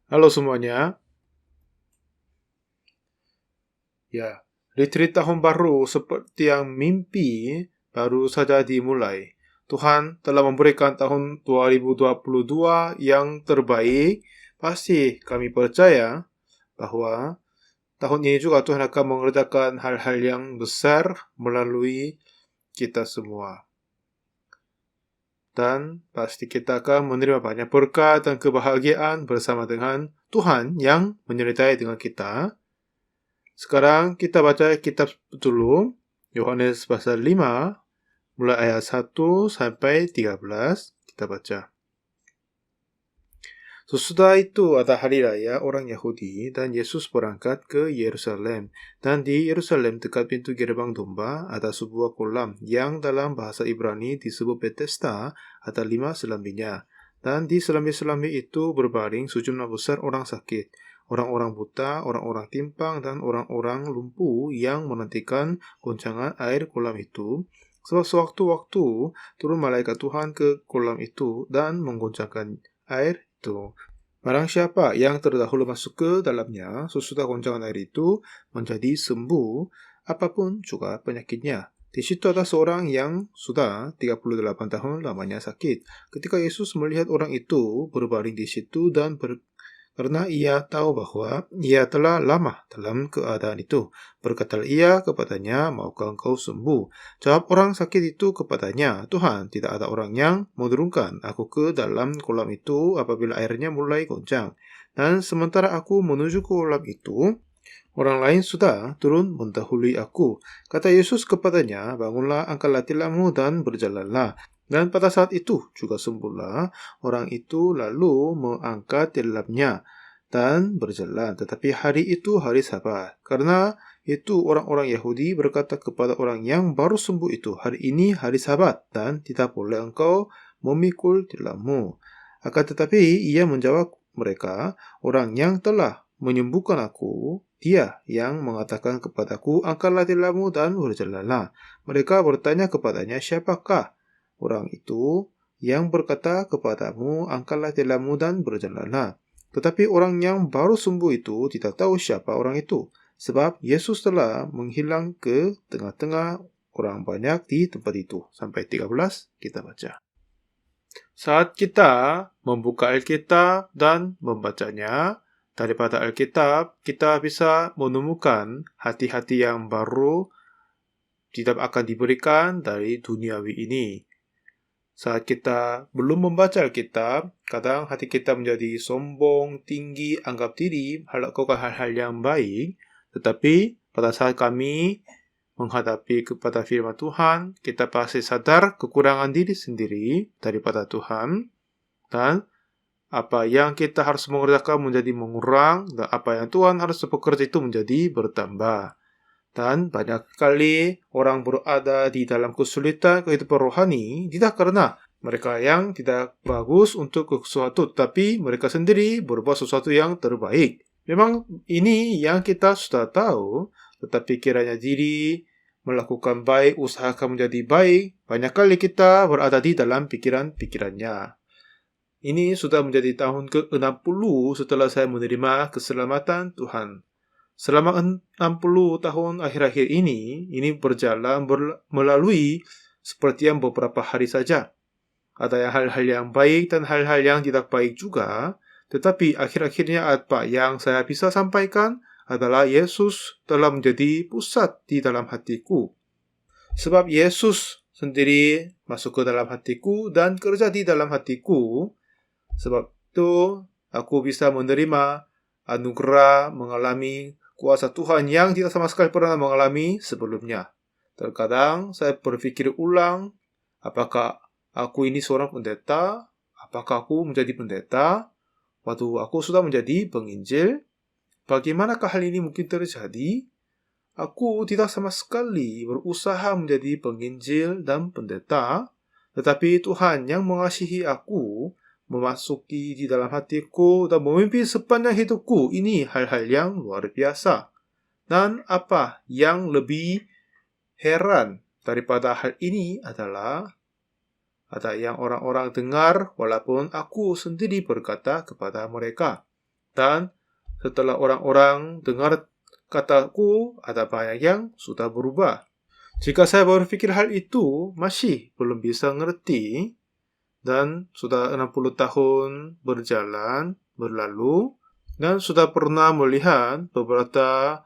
Halo semuanya. Ya, retreat tahun baru seperti yang mimpi baru saja dimulai. Tuhan telah memberikan tahun 2022 yang terbaik. Pasti kami percaya bahwa tahun ini juga Tuhan akan mengerjakan hal-hal yang besar melalui kita semua. Dan pasti kita akan menerima banyak berkat dan kebahagiaan bersama dengan Tuhan yang menyertai dengan kita. Sekarang kita baca kitab dulu, Yohanes pasal 5, mulai ayat 1 sampai 13, kita baca. Sesudah itu ada hari raya orang Yahudi dan Yesus berangkat ke Yerusalem. Dan di Yerusalem dekat pintu gerbang domba ada sebuah kolam yang dalam bahasa Ibrani disebut Bethesda, ada 5 selambinya. Dan di selambi-selambi itu berbaring sejumlah besar orang sakit, orang-orang buta, orang-orang timpang, dan orang-orang lumpuh yang menantikan goncangan air kolam itu. Sebab sewaktu-waktu turun malaikat Tuhan ke kolam itu dan menggoncangkan air itu. Barang siapa yang terdahulu masuk ke dalamnya, sesudah goncangan air itu menjadi sembuh, apapun juga penyakitnya. Di situ ada seorang yang sudah 38 tahun lamanya sakit. Ketika Yesus melihat orang itu berbaring di situ dan karena ia tahu bahwa ia telah lama dalam keadaan itu, berkatalah ia kepadanya, "Maukah engkau sembuh?" Jawab orang sakit itu kepadanya, "Tuhan, tidak ada orang yang menurunkan aku ke dalam kolam itu apabila airnya mulai goncang. Dan sementara aku menuju ke kolam itu, orang lain sudah turun mendahului aku." Kata Yesus kepadanya, "Bangunlah, angkatlah tilammu dan berjalanlah." Dan pada saat itu juga sembuhlah orang itu, lalu mengangkat tilamnya dan berjalan. Tetapi hari itu hari Sabat. Karena itu orang-orang Yahudi berkata kepada orang yang baru sembuh itu, "Hari ini hari Sabat dan tidak boleh engkau memikul tilammu." Akan tetapi ia menjawab mereka, "Orang yang telah menyembuhkan aku, dia yang mengatakan kepadaku, angkatlah tilammu dan berjalanlah." Mereka bertanya kepadanya, "Siapakah orang itu yang berkata kepadamu, angkatlah tilammu dan berjalanlah?" Tetapi orang yang baru sembuh itu tidak tahu siapa orang itu, sebab Yesus telah menghilang ke tengah-tengah orang banyak di tempat itu. Sampai 13 kita baca. Saat kita membuka Alkitab dan membacanya, daripada Alkitab kita bisa menemukan hati-hati yang baru tidak akan diberikan dari duniawi ini. Saat kita belum membaca Alkitab, kadang hati kita menjadi sombong, tinggi, anggap diri, melakukan hal-hal yang baik. Tetapi pada saat kami menghadapi kepada firman Tuhan, kita pasti sadar kekurangan diri sendiri daripada Tuhan. Dan apa yang kita harus mengerjakan menjadi mengurang, dan apa yang Tuhan harus bekerja itu menjadi bertambah. Dan banyak kali orang berada di dalam kesulitan kehidupan rohani tidak karena mereka yang tidak bagus untuk sesuatu, tapi mereka sendiri berbuat sesuatu yang terbaik. Memang ini yang kita sudah tahu, tetapi kiranya diri melakukan baik, usahakan menjadi baik, banyak kali kita berada di dalam pikiran-pikirannya. Ini sudah menjadi tahun ke-60 setelah saya menerima keselamatan Tuhan. Selama 60 tahun akhir-akhir ini berjalan melalui seperti yang beberapa hari saja. Ada hal-hal yang baik dan hal-hal yang tidak baik juga, tetapi akhir-akhirnya apa yang saya bisa sampaikan adalah Yesus telah menjadi pusat di dalam hatiku. Sebab Yesus sendiri masuk ke dalam hatiku dan kerja di dalam hatiku, sebab itu aku bisa menerima anugerah mengalami kuasa Tuhan yang tidak sama sekali pernah mengalami sebelumnya. Terkadang saya berpikir ulang, apakah aku ini seorang pendeta? Apakah aku menjadi pendeta? Waktu aku sudah menjadi penginjil, bagaimanakah hal ini mungkin terjadi? Aku tidak sama sekali berusaha menjadi penginjil dan pendeta, tetapi Tuhan yang mengasihi aku memasuki di dalam hatiku dan memimpin sepanjang hidupku. Ini hal-hal yang luar biasa. Dan apa yang lebih heran daripada hal ini adalah ada yang orang-orang dengar walaupun aku sendiri berkata kepada mereka. Dan setelah orang-orang dengar kataku, ada banyak yang sudah berubah. Jika saya berpikir hal itu masih belum bisa ngerti, dan sudah 60 tahun berlalu, dan sudah pernah melihat beberapa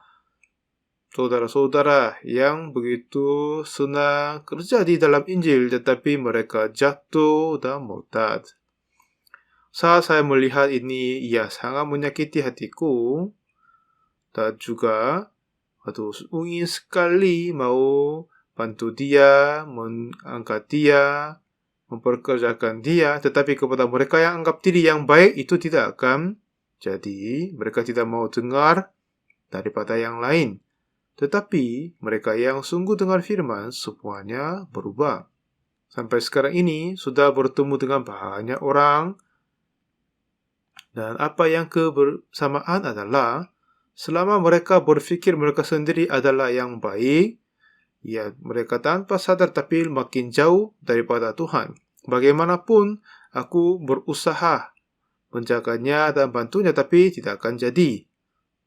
saudara-saudara yang begitu senang kerja di dalam Injil, tetapi mereka jatuh dan murtad. Saat saya melihat ini, ia sangat menyakiti hatiku, dan juga ingin sekali mau bantu dia, mengangkat dia, memperkerjakan dia, tetapi kepada mereka yang anggap diri yang baik itu tidak akan jadi. Mereka tidak mau dengar daripada yang lain. Tetapi mereka yang sungguh dengar firman, semuanya berubah. Sampai sekarang ini sudah bertemu dengan banyak orang, dan apa yang kebersamaan adalah selama mereka berfikir mereka sendiri adalah yang baik, ya mereka tanpa sadar tapi makin jauh daripada Tuhan. Bagaimanapun aku berusaha menjaganya dan bantunya, tapi tidak akan jadi.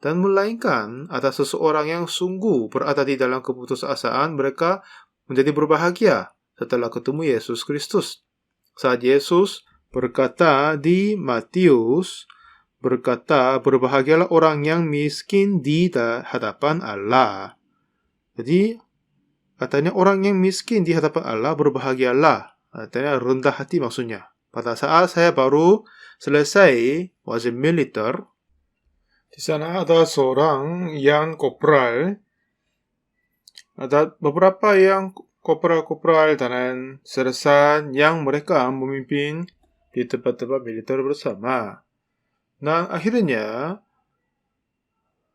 Dan melainkan ada seseorang yang sungguh berada di dalam keputusasaan, mereka menjadi berbahagia setelah ketemu Yesus Kristus. Saat Yesus berkata di Matius, berkata, berbahagialah orang yang miskin di hadapan Allah. Jadi, katanya orang yang miskin di hadapan Allah berbahagialah. Katanya rendah hati maksudnya. Pada saat saya baru selesai wajib militer, di sana ada seorang yang kopral, ada beberapa yang kopral-kopral dan sersan yang mereka memimpin di tempat-tempat militer bersama. Nah, akhirnya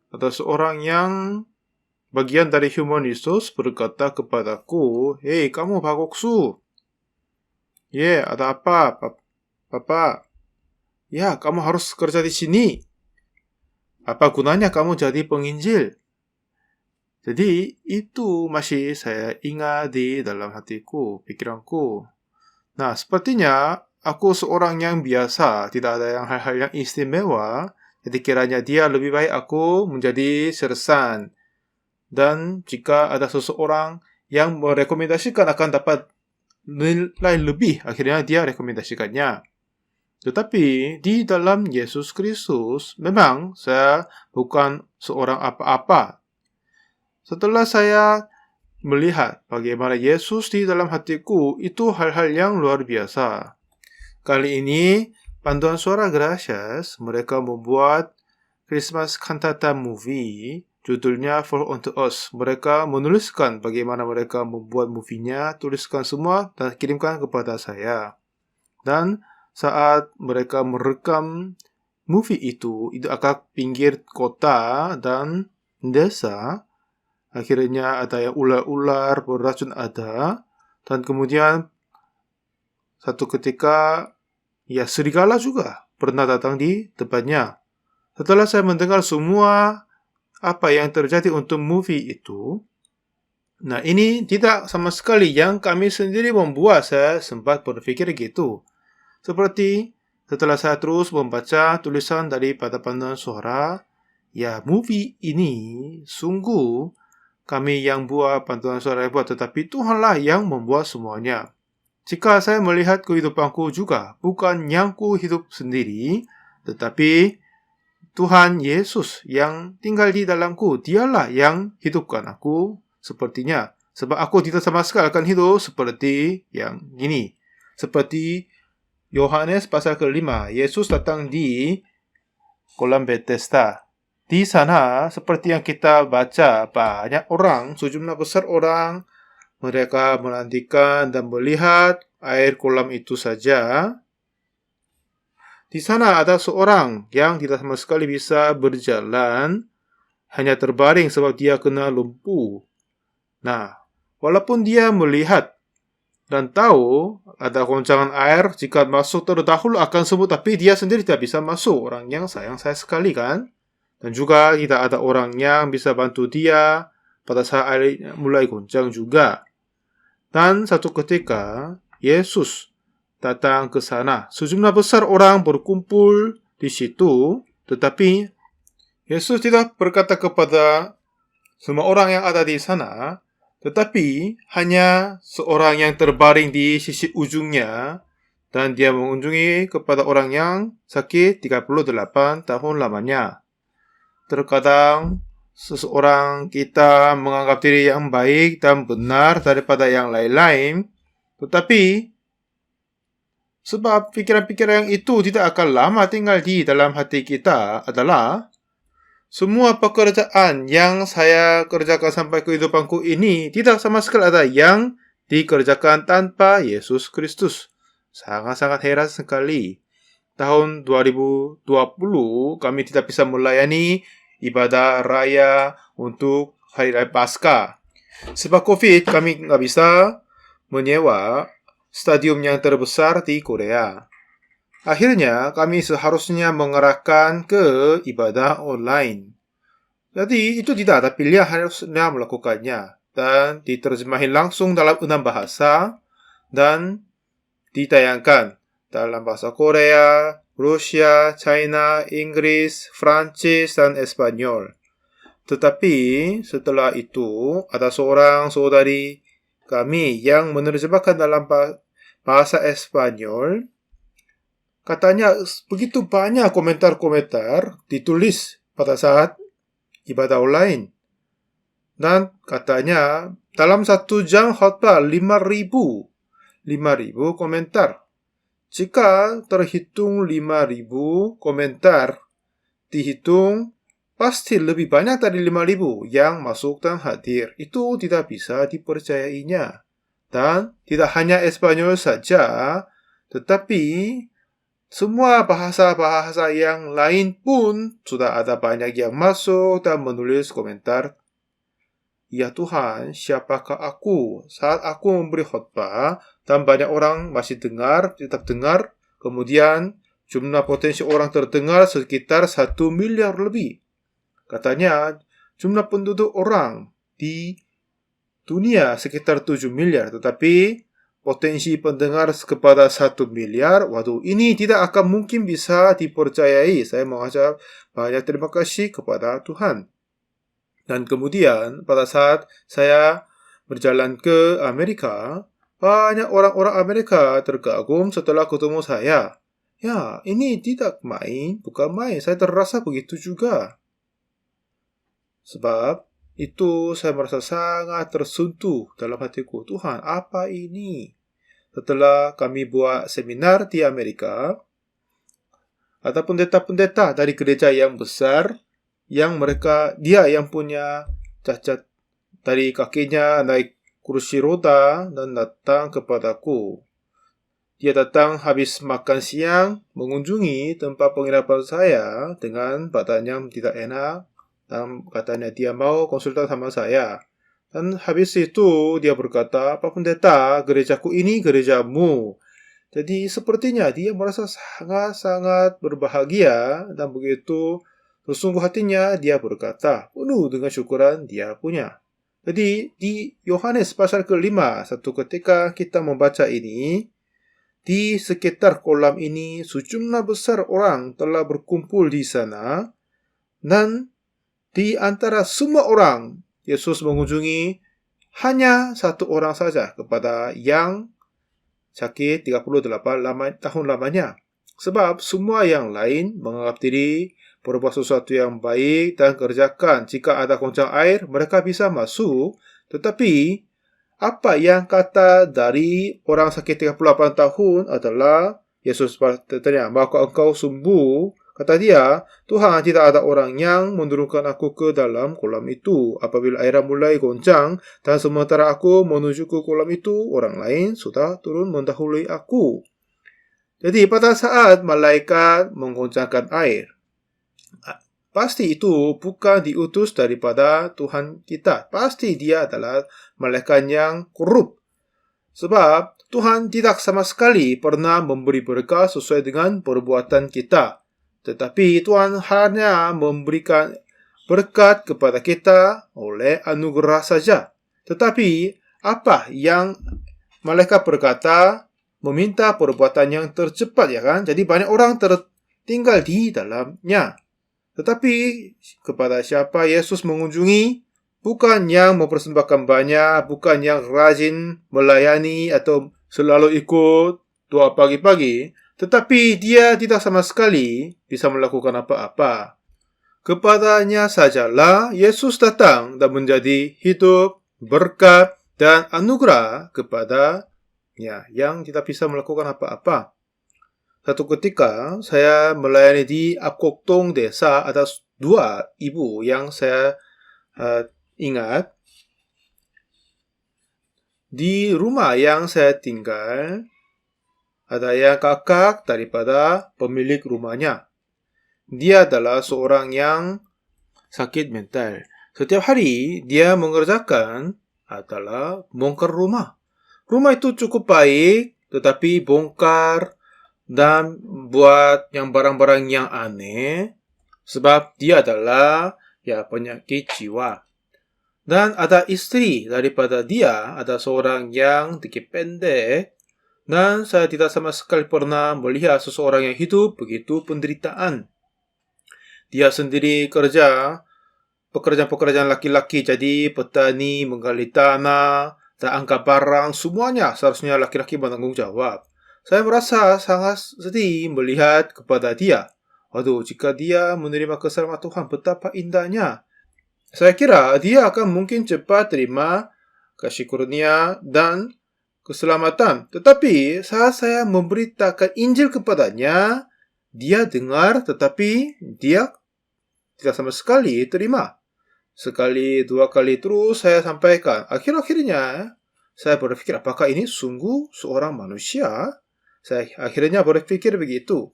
ada seorang yang bagian dari humanistus berkata kepadaku, "Hei, kamu Pak Koksu. Ada apa, Papa? Ya, kamu harus kerja di sini. Apa gunanya kamu jadi penginjil?" Jadi, itu masih saya ingat di dalam hatiku, pikiranku. Nah, sepertinya aku seorang yang biasa, tidak ada hal-hal yang istimewa. Jadi kiranya dia lebih baik aku menjadi sersan. Dan jika ada seseorang yang merekomendasikan akan dapat nilai lebih, akhirnya dia rekomendasikannya. Tetapi di dalam Yesus Kristus, memang saya bukan seorang apa-apa. Setelah saya melihat bagaimana Yesus di dalam hatiku, itu hal-hal yang luar biasa. Kali ini, Panduan Suara Gracias, mereka membuat Christmas Cantata Movie, judulnya For Unto Us. Mereka menuliskan bagaimana mereka membuat movie-nya, tuliskan semua dan kirimkan kepada saya. Dan saat mereka merekam movie itu agak pinggir kota dan desa. Akhirnya ada yang ular-ular beracun ada. Dan kemudian satu ketika serigala juga pernah datang di tempatnya. Setelah saya mendengar semua apa yang terjadi untuk movie itu, nah ini tidak sama sekali yang kami sendiri membuat. Saya sempat berpikir gitu. Seperti setelah saya terus membaca tulisan daripada Panduan Suara, movie ini sungguh kami yang buat, Panduan Suara yang buat, tetapi Tuhanlah yang membuat semuanya. Jika saya melihat kehidupanku juga, bukan yang ku hidup sendiri, tetapi Tuhan Yesus yang tinggal di dalamku, dialah yang hidupkan aku sepertinya. Sebab aku tidak sama sekali akan hidup seperti yang ini. Seperti Yohanes pasal ke-5, Yesus datang di kolam Bethesda. Di sana, seperti yang kita baca, banyak orang, sejumlah besar orang, mereka menantikan dan melihat air kolam itu saja. Di sana ada seorang yang tidak sama sekali bisa berjalan, hanya terbaring sebab dia kena lumpuh. Nah, walaupun dia melihat dan tahu ada goncangan air, jika masuk terdahulu akan sembuh, tapi dia sendiri tidak bisa masuk. Orang yang sayang saya sekali kan? Dan juga tidak ada orang yang bisa bantu dia pada saat air mulai goncang juga. Dan satu ketika, Yesus datang ke sana. Sejumlah besar orang berkumpul di situ, Tetapi Yesus tidak berkata kepada semua orang yang ada di sana, tetapi hanya seorang yang terbaring di sisi ujungnya, dan dia mengunjungi kepada orang yang sakit 38 tahun lamanya. Terkadang seseorang kita menganggap diri yang baik dan benar daripada yang lain-lain, tetapi sebab pikiran-pikiran yang itu tidak akan lama tinggal di dalam hati kita adalah semua pekerjaan yang saya kerjakan sampai kehidupanku ini tidak sama sekali ada yang dikerjakan tanpa Yesus Kristus. Sangat-sangat heran sekali. Tahun 2020 kami tidak bisa melayani ibadah raya untuk Hari Raya Paskah. Sebab COVID kami nggak bisa menyewa stadium yang terbesar di Korea. Akhirnya kami seharusnya mengerahkan ke ibadah online. Jadi itu tidak ada pilihan, harusnya melakukannya. Dan diterjemahin langsung dalam 6 bahasa dan ditayangkan dalam bahasa Korea, Rusia, China, Inggris, Prancis, dan Espanyol. Tetapi setelah itu ada seorang saudari kami yang menerjemahkan dalam bahasa Espanyol. Katanya begitu banyak komentar-komentar ditulis pada saat ibadah online. Dan katanya dalam 1 jam khotbah 5.000 komentar. Jika terhitung 5.000 komentar, dihitung pasti lebih banyak dari 5.000 yang masuk dan hadir. Itu tidak bisa dipercayainya. Dan tidak hanya Espanyol saja, tetapi semua bahasa-bahasa yang lain pun sudah ada banyak yang masuk dan menulis komentar. Ya Tuhan, siapakah aku saat aku memberi khotbah dan banyak orang masih tetap dengar, kemudian jumlah potensi orang terdengar sekitar 1 miliar lebih. Katanya jumlah penduduk orang di dunia sekitar 7 miliar, tetapi potensi pendengar kepada 1 miliar, waduh, ini tidak akan mungkin bisa dipercayai. Saya mengucap banyak terima kasih kepada Tuhan. Dan kemudian pada saat saya berjalan ke Amerika, banyak orang-orang Amerika terkagum setelah ketemu saya. Ya, ini tidak main, bukan main. Saya terasa begitu juga. Sebab itu saya merasa sangat tersentuh dalam hatiku. Tuhan, apa ini? Setelah kami buat seminar di Amerika, ada pendeta-pendeta dari gereja yang besar, yang dia yang punya cacat dari kakinya naik kursi roda dan datang kepadaku. Dia datang habis makan siang, mengunjungi tempat penginapan saya dengan badan yang tidak enak, dan katanya dia mau konsultan sama saya. Dan habis itu dia berkata, Pak Pendeta, gerejaku ini gerejamu. Jadi sepertinya dia merasa sangat-sangat berbahagia, dan begitu sesungguh hatinya dia berkata, penuh dengan syukuran dia punya. Jadi di Yohanes pasal ke-5, satu ketika kita membaca ini, di sekitar kolam ini sejumlah besar orang telah berkumpul di sana, dan di antara semua orang, Yesus mengunjungi hanya satu orang saja kepada yang sakit 38 tahun lamanya. Sebab semua yang lain menganggap diri berbuat sesuatu yang baik dan kerjakan. Jika ada goncang air, mereka bisa masuk. Tetapi apa yang kata dari orang sakit 38 tahun adalah, Yesus bertanya, maukah engkau sembuh? Kata dia, Tuhan, tidak ada orang yang menurunkan aku ke dalam kolam itu. Apabila air mulai goncang dan sementara aku menuju ke kolam itu, orang lain sudah turun mendahului aku. Jadi pada saat malaikat menggoncangkan air, pasti itu bukan diutus daripada Tuhan kita. Pasti dia adalah malaikat yang korup. Sebab Tuhan tidak sama sekali pernah memberi berkat sesuai dengan perbuatan kita. Tetapi Tuhan hanya memberikan berkat kepada kita oleh anugerah saja. Tetapi apa yang malaikat berkata? Meminta perbuatan yang tercepat, ya kan? Jadi banyak orang tertinggal di dalamnya. Tetapi kepada siapa Yesus mengunjungi, bukan yang mempersembahkan banyak, bukan yang rajin melayani atau selalu ikut doa pagi-pagi, tetapi dia tidak sama sekali bisa melakukan apa-apa. Kepadanya sajalah Yesus datang dan menjadi hidup, berkat, dan anugerah kepadanya yang tidak bisa melakukan apa-apa. Satu ketika saya melayani di Apkoktong desa, ada dua ibu yang saya ingat. Di rumah yang saya tinggal, ada yang kakak daripada pemilik rumahnya. Dia adalah seorang yang sakit mental. Setiap hari dia mengerjakan adalah bongkar rumah. Rumah itu cukup baik, tetapi bongkar dan buat yang barang-barang yang aneh, sebab dia adalah penyakit jiwa. Dan ada istri daripada dia, ada seorang yang dikit pendek, dan saya tidak sama sekali pernah melihat seseorang yang hidup begitu penderitaan. Dia sendiri kerja pekerjaan-pekerjaan laki-laki, jadi petani, menggali tanah, dan angkat barang, semuanya seharusnya laki-laki bertanggung jawab. Saya merasa sangat sedih melihat kepada dia. Waduh, jika dia menerima keselamatan Tuhan, betapa indahnya. Saya kira dia akan mungkin cepat terima kasih karunia dan keselamatan. Tetapi saat saya memberitakan Injil kepadanya, dia dengar tetapi dia tidak sama sekali terima. Sekali, dua kali terus saya sampaikan. Akhir-akhirnya saya berpikir, apakah ini sungguh seorang manusia? Saya akhirnya berpikir begitu.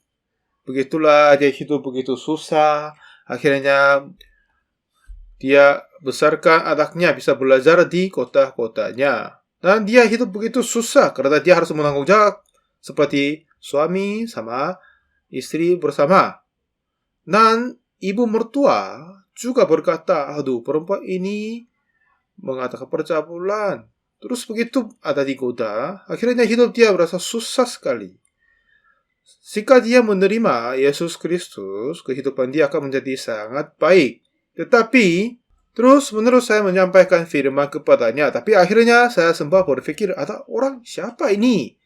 Begitulah dia hidup begitu susah. Akhirnya dia besarkan anaknya bisa belajar di kota-kotanya. Dan dia hidup begitu susah karena dia harus menanggung jawab seperti suami sama istri bersama. Dan ibu mertua juga berkata, aduh, perempuan ini mengatakan percabulan. Terus begitu ada digoda, akhirnya hidup dia berasa susah sekali. Jika dia menerima Yesus Kristus, kehidupan dia akan menjadi sangat baik. Tetapi, terus-menerus saya menyampaikan firman kepadanya, tapi akhirnya saya sempat berpikir, ada orang siapa ini?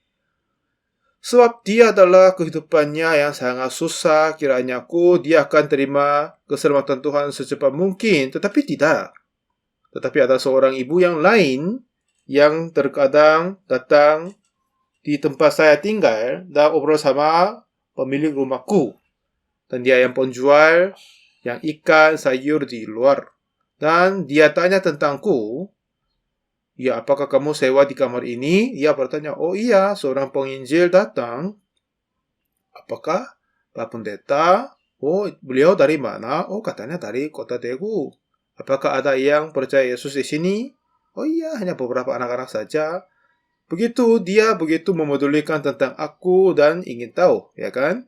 Sebab dia adalah kehidupannya yang sangat susah, kiranya dia akan terima keselamatan Tuhan secepat mungkin, tetapi tidak. Tetapi ada seorang ibu yang lain yang terkadang datang di tempat saya tinggal dan obrol sama pemilik rumahku. Dan dia yang penjual yang ikan, sayur di luar. Dan dia tanya tentangku, ya, apakah kamu sewa di kamar ini? Ia bertanya, oh iya, seorang penginjil datang. Apakah Pak Pendeta? Oh, beliau dari mana? Oh, katanya dari kota Daegu. Apakah ada yang percaya Yesus di sini? Oh iya, hanya beberapa anak-anak saja. Begitu, dia begitu memedulikan tentang aku dan ingin tahu, ya kan?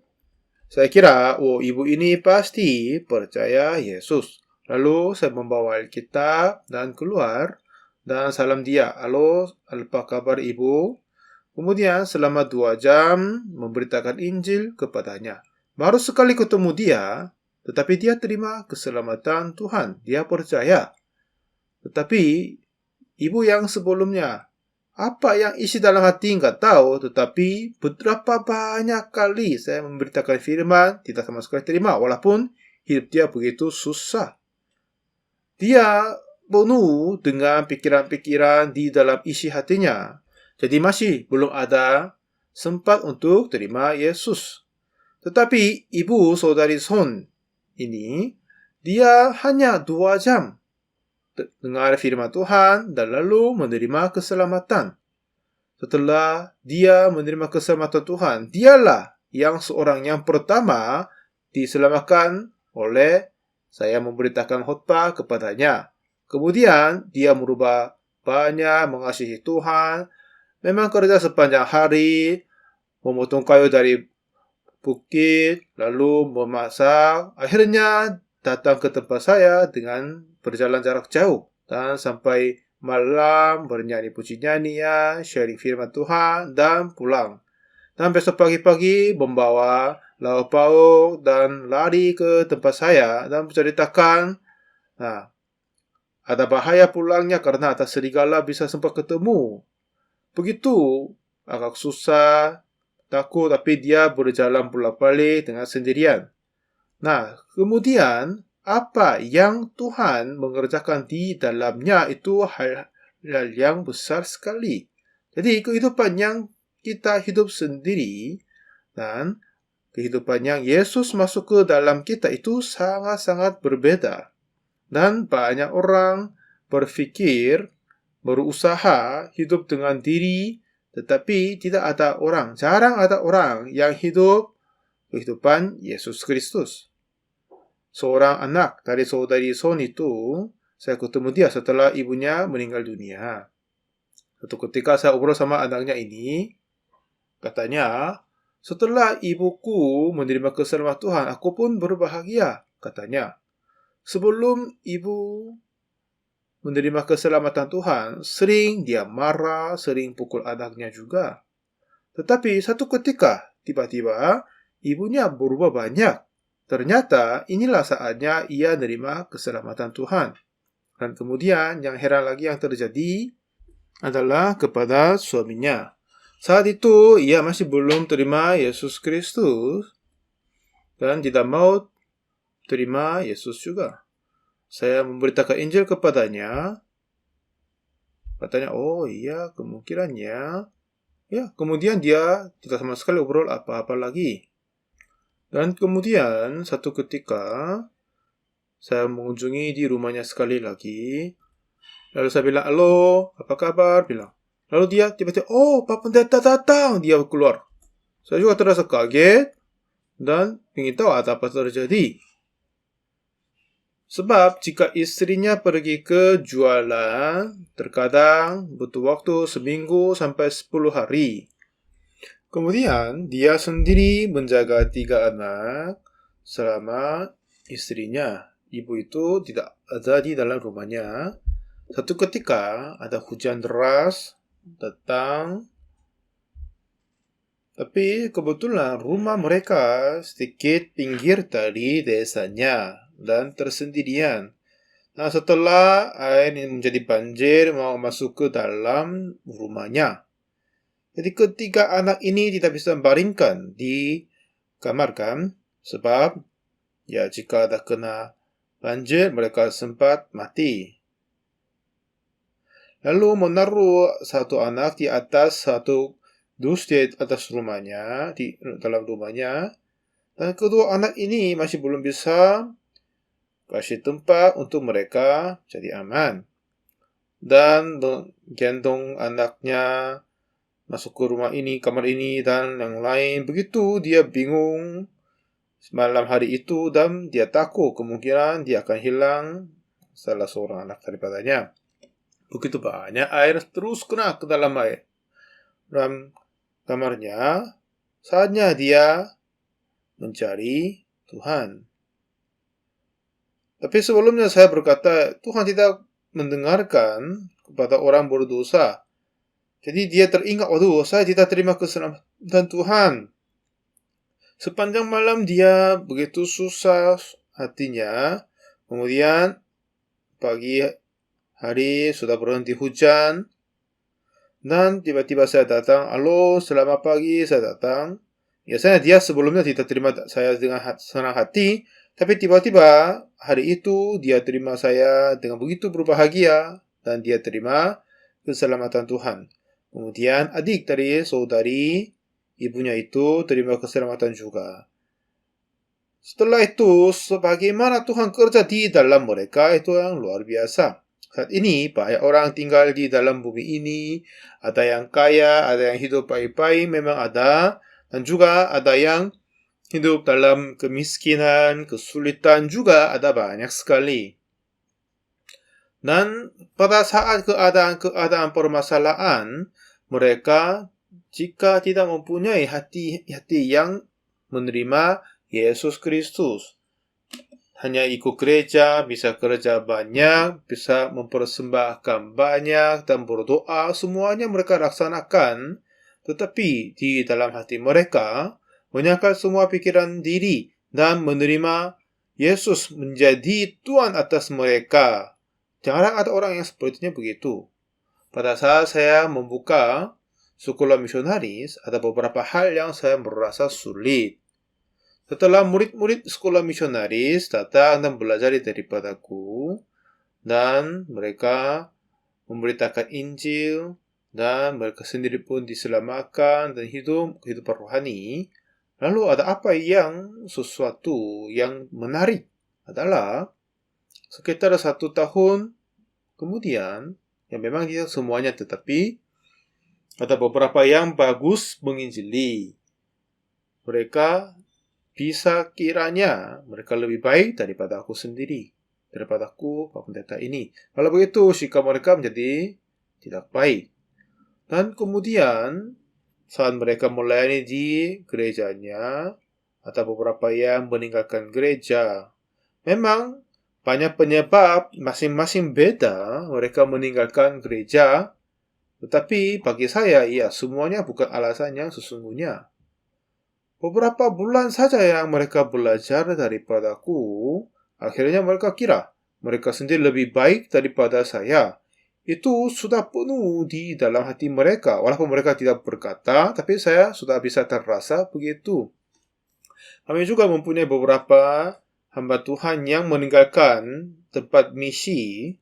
Saya kira, oh, ibu ini pasti percaya Yesus. Lalu saya membawa Alkitab dan keluar dan salam dia. Halo, apa kabar ibu? Kemudian selama 2 jam memberitakan Injil kepadanya. Baru sekali ketemu dia, tetapi dia terima keselamatan Tuhan. Dia percaya. Tetapi ibu yang sebelumnya, apa yang isi dalam hati nggak tahu, tetapi berapa banyak kali saya memberitakan firman, tidak sama sekali terima, walaupun hidup dia begitu susah. Dia penuh dengan pikiran-pikiran di dalam isi hatinya. Jadi masih belum ada sempat untuk terima Yesus. Tetapi ibu saudari Son ini, dia hanya 2 jam dengar firman Tuhan dan lalu menerima keselamatan. Setelah dia menerima keselamatan Tuhan, dialah yang seorang yang pertama diselamatkan oleh saya memberitakan khotbah kepadanya. Kemudian dia merubah banyak, mengasihi Tuhan, memang kerja sepanjang hari, memotong kayu dari bukit, lalu memasak. Akhirnya datang ke tempat saya dengan berjalan jarak jauh. Dan sampai malam bernyanyi puji nyanyian, sharing firman Tuhan, dan pulang. Dan besok pagi-pagi membawa lauk pauk dan lari ke tempat saya dan menceritakan ada bahaya pulangnya karena ada serigala bisa sempat ketemu. Begitu agak susah, takut, tapi dia berjalan pulang balik dengan sendirian. Nah, kemudian apa yang Tuhan mengerjakan di dalamnya itu hal yang besar sekali. Jadi kehidupan yang kita hidup sendiri dan kehidupan yang Yesus masuk ke dalam kita itu sangat-sangat berbeda. Dan banyak orang berpikir, berusaha hidup dengan diri, tetapi jarang ada orang yang hidup kehidupan Yesus Kristus. Seorang anak dari saudari Son itu, saya ketemu dia setelah ibunya meninggal dunia. Suatu ketika saya obrol sama anaknya ini, katanya, setelah ibuku menerima keselamatan Tuhan, aku pun berbahagia, katanya. Sebelum ibu menerima keselamatan Tuhan, sering dia marah, sering pukul anaknya juga. Tetapi satu ketika, tiba-tiba, ibunya berubah banyak. Ternyata inilah saatnya ia menerima keselamatan Tuhan. Dan kemudian yang heran lagi yang terjadi adalah kepada suaminya. Saat itu ia masih belum terima Yesus Kristus dan tidak mau terima Yesus juga. Saya memberitakan Injil kepadanya. Katanya, oh iya kemungkinannya. Ya, kemudian dia tidak sama sekali obrol apa-apa lagi. Dan kemudian satu ketika saya mengunjungi di rumahnya sekali lagi. Lalu saya bilang, halo, apa kabar? Bilang. Lalu dia tiba-tiba, oh Pak Pendeta datang. Dia keluar. Saya juga terasa kaget dan ingin tahu apa terjadi. Sebab jika istrinya pergi ke jualan, terkadang butuh waktu seminggu sampai 10 hari. Kemudian dia sendiri menjaga 3 anak selama istrinya, ibu itu tidak ada di dalam rumahnya. Satu ketika ada hujan deras datang, tapi kebetulan rumah mereka sedikit pinggir dari desanya dan tersendirian. Nah, setelah air ini menjadi banjir mau masuk ke dalam rumahnya. Jadi ketiga anak ini tidak bisa membaringkan di kamar kan, sebab ya jika ada kena banjir mereka sempat mati. Lalu menaruh satu anak di atas satu dus di atas rumahnya, di dalam rumahnya, dan kedua anak ini masih belum bisa kasih tempat untuk mereka jadi aman. Dan gendong anaknya masuk ke rumah ini, kamar ini, dan yang lain. Begitu dia bingung malam hari itu dan dia takut kemungkinan dia akan hilang salah seorang anak daripadanya. Begitu banyak air terus kena ke dalam air. Dalam kamarnya, saatnya dia mencari Tuhan. Tapi sebelumnya saya berkata, Tuhan tidak mendengarkan kepada orang berdosa. Jadi dia teringat, waduh, saya tidak terima keselamatan Tuhan. Sepanjang malam dia begitu susah hatinya. Kemudian pagi hari sudah berhenti hujan. Dan tiba-tiba saya datang, halo, selamat pagi, saya datang. Biasanya dia sebelumnya tidak terima saya dengan senang hati. Tapi tiba-tiba hari itu dia terima saya dengan begitu berbahagia. Dan dia terima keselamatan Tuhan. Kemudian adik dari saudari ibunya itu terima keselamatan juga. Setelah itu, bagaimana Tuhan kerja di dalam mereka itu yang luar biasa. Saat ini banyak orang tinggal di dalam bumi ini. Ada yang kaya, ada yang hidup baik-baik, memang ada. Dan juga ada yang hidup dalam kemiskinan, kesulitan juga ada banyak sekali. Dan pada saat keadaan permasalahan, mereka jika tidak mempunyai hati yang menerima Yesus Kristus, hanya ikut gereja, bisa kerja banyak, bisa mempersembahkan banyak dan berdoa, semuanya mereka laksanakan. Tetapi di dalam hati mereka menyangkal semua pikiran diri, dan menerima Yesus menjadi Tuhan atas mereka. Jarang ada orang yang sepertinya begitu. Pada saat saya membuka sekolah misionaris, ada beberapa hal yang saya merasa sulit. Setelah murid-murid sekolah misionaris datang dan belajar daripadaku, dan mereka memberitakan Injil, dan mereka sendiri pun diselamatkan dan hidup kehidupan rohani, lalu ada apa yang sesuatu yang menarik adalah sekitar 1 tahun kemudian, yang memang tidak semuanya, tetapi ada beberapa yang bagus menginjili. Mereka bisa kiranya mereka lebih baik daripada aku sendiri, daripada aku, Pak Pendeta ini. Kalau begitu, sikap mereka menjadi tidak baik. Dan kemudian, saat mereka melayani di gerejanya, ada beberapa yang meninggalkan gereja. Memang banyak penyebab, masing-masing beda mereka meninggalkan gereja. Tetapi bagi saya, semuanya bukan alasan yang sesungguhnya. Beberapa bulan saja yang mereka belajar daripadaku, akhirnya mereka kira mereka sendiri lebih baik daripada saya. Itu sudah penuh di dalam hati mereka. Walaupun mereka tidak berkata, tapi saya sudah bisa terasa begitu. Kami juga mempunyai beberapa hamba Tuhan yang meninggalkan tempat misi.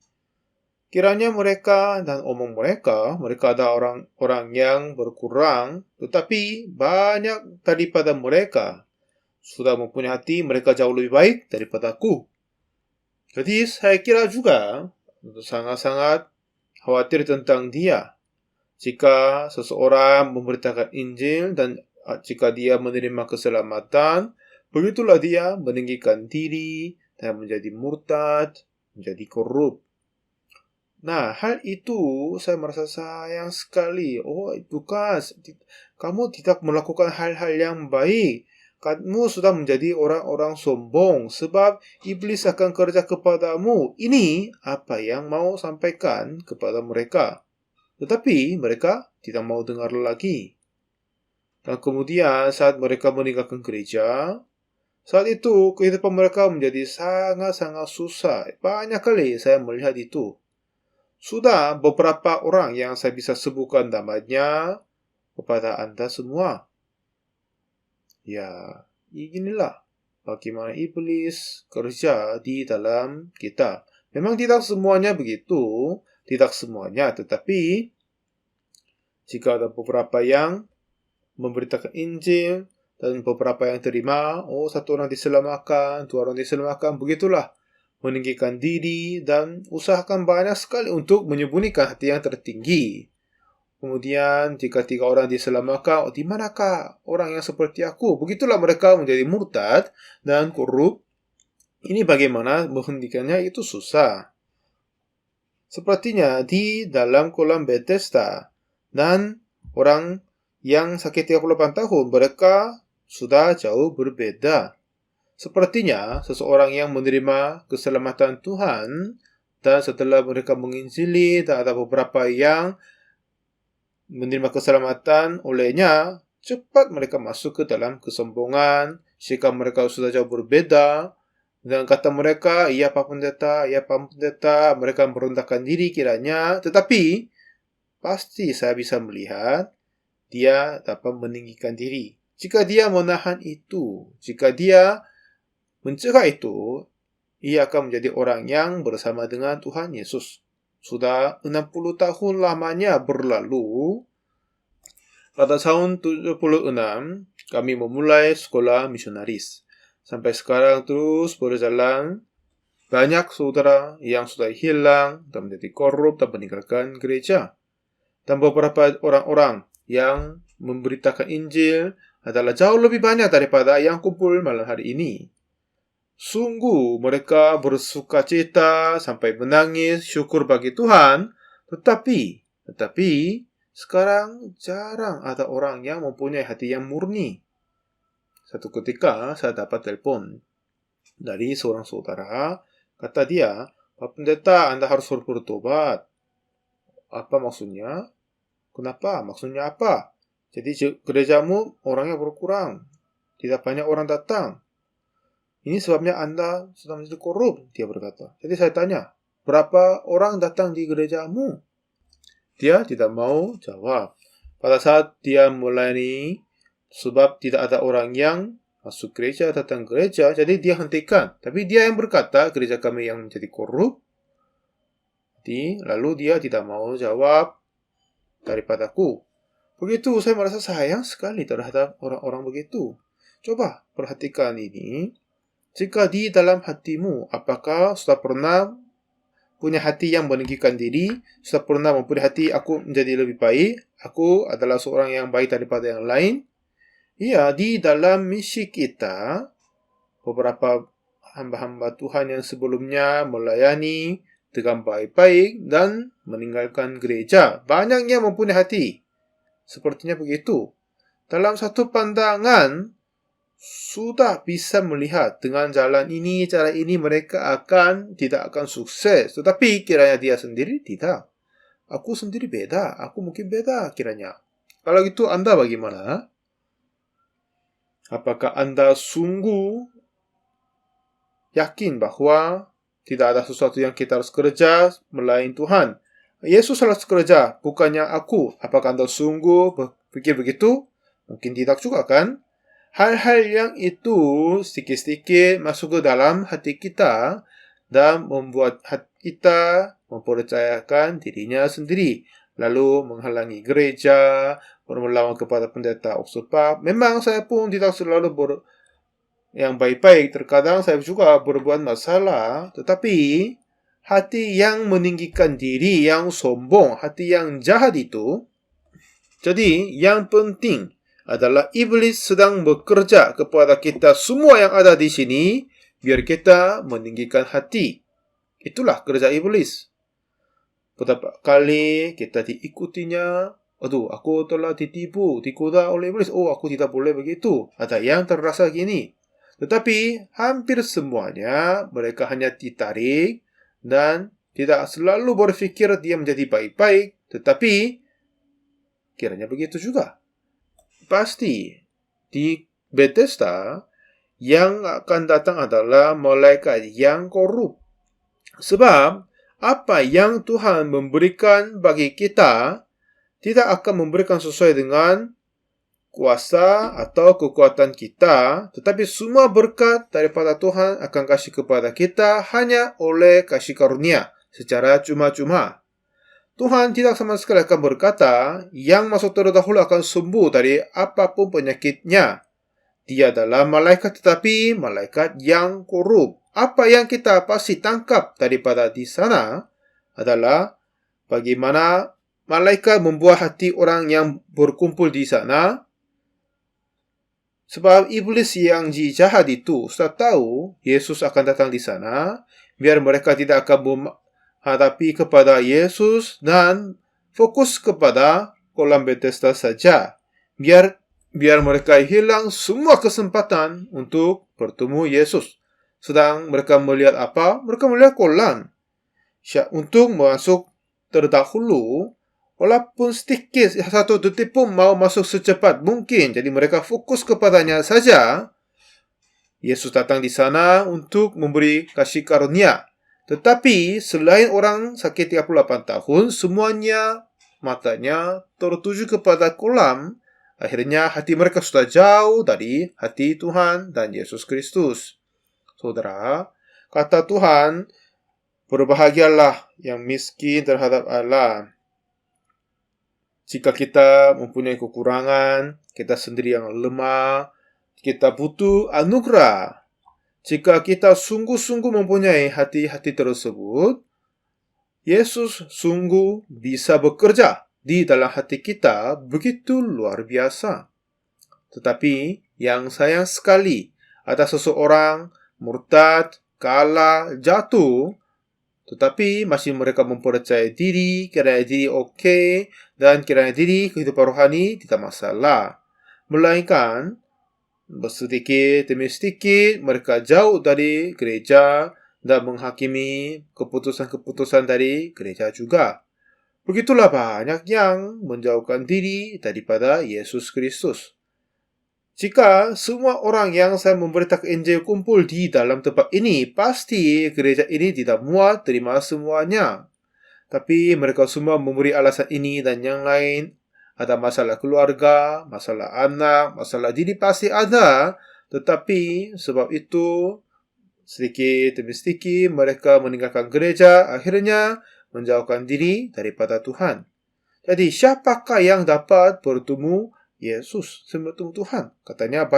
Kiranya mereka dan omong mereka ada orang-orang yang berkurang, tetapi banyak daripada mereka sudah mempunyai hati mereka jauh lebih baik daripada aku. Jadi saya kira juga sangat-sangat khawatir tentang dia. Jika seseorang memberitakan Injil dan jika dia menerima keselamatan, begitulah dia meninggikan diri dan menjadi murtad, menjadi korup. Nah, hal itu saya merasa sayang sekali. Oh, bukan, kamu tidak melakukan hal-hal yang baik. Kamu sudah menjadi orang-orang sombong sebab iblis akan kerja kepadamu. Ini apa yang mau sampaikan kepada mereka. Tetapi mereka tidak mau dengar lagi. Dan kemudian saat mereka meninggalkan gereja, saat itu kehidupan mereka menjadi sangat-sangat susah. Banyak kali saya melihat itu. Sudah beberapa orang yang saya bisa sebutkan namanya kepada Anda semua. Ya, inilah bagaimana iblis kerja di dalam kita. Memang tidak semuanya begitu, tidak semuanya, tetapi jika ada beberapa yang memberitakan Injil dan beberapa yang terima, satu orang diselamatkan, 2 orang diselamatkan, begitulah. Meninggikan diri dan usahakan banyak sekali untuk menyembunyikan hati yang tertinggi. Kemudian jika 3 orang diselamatkan, di manakah orang yang seperti aku? Begitulah mereka menjadi murtad dan korup. Ini bagaimana menghentikannya itu susah. Sepertinya di dalam kolam Bethesda, dan orang yang sakit 38 tahun, mereka sudah jauh berbeda. Sepertinya seseorang yang menerima keselamatan Tuhan dan setelah mereka menginjili dan ada beberapa yang menerima keselamatan olehnya, cepat mereka masuk ke dalam kesombongan, sikap mereka sudah jauh berbeda. Dan kata mereka, ya Pak Pendeta, mereka merendahkan diri kiranya, tetapi pasti saya bisa melihat dia dapat meninggikan diri. Jika dia menahan itu, jika dia mencegah itu, ia akan menjadi orang yang bersama dengan Tuhan Yesus. Sudah 60 tahun lamanya berlalu. Pada tahun 76, kami memulai sekolah misionaris. Sampai sekarang terus berjalan. Banyak saudara yang sudah hilang dan menjadi korup dan meninggalkan gereja. Dan beberapa orang-orang yang memberitakan Injil adalah jauh lebih banyak daripada yang kumpul malam hari ini. Sungguh mereka bersuka cita sampai menangis syukur bagi Tuhan, tetapi sekarang jarang ada orang yang mempunyai hati yang murni. Satu ketika saya dapat telepon dari seorang saudara, kata dia, Pak Pendeta, Anda harus bertobat. Apa maksudnya? Kenapa? Maksudnya apa? Jadi gerejamu orangnya berkurang. tidak banyak orang datang. Ini sebabnya Anda sedang menjadi korup, dia berkata. Jadi saya tanya, berapa orang datang di gerejamu? Dia tidak mau jawab. Pada saat dia melayani, sebab tidak ada orang yang masuk gereja, datang gereja, jadi dia hentikan. Tapi dia yang berkata, gereja kami yang menjadi korup. Lalu dia tidak mau jawab daripadaku. Begitu, saya merasa sayang sekali terhadap orang-orang begitu. Coba perhatikan ini. Jika di dalam hatimu, apakah sudah pernah punya hati yang meninggikan diri, sudah pernah mempunyai hati aku menjadi lebih baik, aku adalah seorang yang baik daripada yang lain? Ya, di dalam misi kita, beberapa hamba-hamba Tuhan yang sebelumnya melayani dengan baik-baik dan meninggalkan gereja, banyaknya mempunyai hati. Sepertinya begitu. Dalam satu pandangan, sudah bisa melihat dengan jalan ini, cara ini mereka tidak akan sukses. Tetapi kiranya dia sendiri tidak. Aku sendiri beda, aku mungkin beda kiranya. Kalau gitu Anda bagaimana? Apakah Anda sungguh yakin bahwa tidak ada sesuatu yang kita harus kerja melain Tuhan? Yesus harus kerja, bukannya aku. Apakah Anda sungguh berpikir begitu? Mungkin tidak juga kan? Hal-hal yang itu sedikit-sedikit masuk ke dalam hati kita dan membuat hati kita mempercayakan dirinya sendiri. Lalu menghalangi gereja, melawan kepada pendeta Oxford. Memang saya pun tidak selalu yang baik-baik. Terkadang saya juga berbuat masalah. Tetapi hati yang meninggikan diri, yang sombong, hati yang jahat itu. Jadi yang penting adalah iblis sedang bekerja kepada kita semua yang ada di sini biar kita meninggikan hati. Itulah kerja iblis. Betapa kali kita diikutinya, aduh, aku telah ditipu, digoda oleh iblis. Oh, aku tidak boleh begitu. Ada yang terasa gini. Tetapi hampir semuanya mereka hanya ditarik dan tidak selalu berpikir dia menjadi baik-baik. Tetapi kiranya begitu juga. Pasti di Bethesda yang akan datang adalah malaikat yang korup. Sebab apa yang Tuhan memberikan bagi kita tidak akan memberikan sesuai dengan kuasa atau kekuatan kita, tetapi semua berkat daripada Tuhan akan kasih kepada kita hanya oleh kasih karunia secara cuma-cuma. Tuhan tidak sama sekali akan berkata, yang masuk terdahulu akan sembuh dari apapun penyakitnya. Dia adalah malaikat tetapi malaikat yang korup. Apa yang kita pasti tangkap daripada di sana adalah bagaimana malaikat membuat hati orang yang berkumpul di sana. Sebab iblis yang jahat itu sudah tahu Yesus akan datang di sana, biar mereka tidak akan hadapi kepada Yesus dan fokus kepada kolam Bethesda saja. Biar mereka hilang semua kesempatan untuk bertemu Yesus. Sedang mereka melihat apa? Mereka melihat kolam. Untuk masuk terdahulu, walaupun sedikit, satu detik pun mau masuk secepat mungkin. Jadi mereka fokus kepadanya saja. Yesus datang di sana untuk memberi kasih karunia. Tetapi selain orang sakit 38 tahun, semuanya matanya tertuju kepada kolam. Akhirnya hati mereka sudah jauh dari hati Tuhan dan Yesus Kristus. Saudara, kata Tuhan, berbahagialah yang miskin terhadap Allah. Jika kita mempunyai kekurangan, kita sendiri yang lemah, kita butuh anugerah. Jika kita sungguh-sungguh mempunyai hati-hati tersebut, Yesus sungguh bisa bekerja di dalam hati kita begitu luar biasa. Tetapi yang sayang sekali, ada seseorang murtad, kalah, jatuh, tetapi masih mereka mempercayai diri, kiranya diri oke, dan kiranya diri kehidupan rohani tidak masalah. Melainkan, sedikit demi sedikit mereka jauh dari gereja dan menghakimi keputusan-keputusan dari gereja juga. Begitulah banyak yang menjauhkan diri daripada Yesus Kristus. Jika semua orang yang saya memberitakan Injil kumpul di dalam tempat ini, pasti gereja ini tidak muat terima semuanya. Tapi mereka semua memberi alasan ini dan yang lain. Ada masalah keluarga, masalah anak, masalah diri pasti ada. Tetapi sebab itu sedikit demi sedikit mereka meninggalkan gereja, akhirnya menjauhkan diri daripada Tuhan. Jadi siapakah yang dapat bertemu Yesus, bertemu Tuhan? Katanya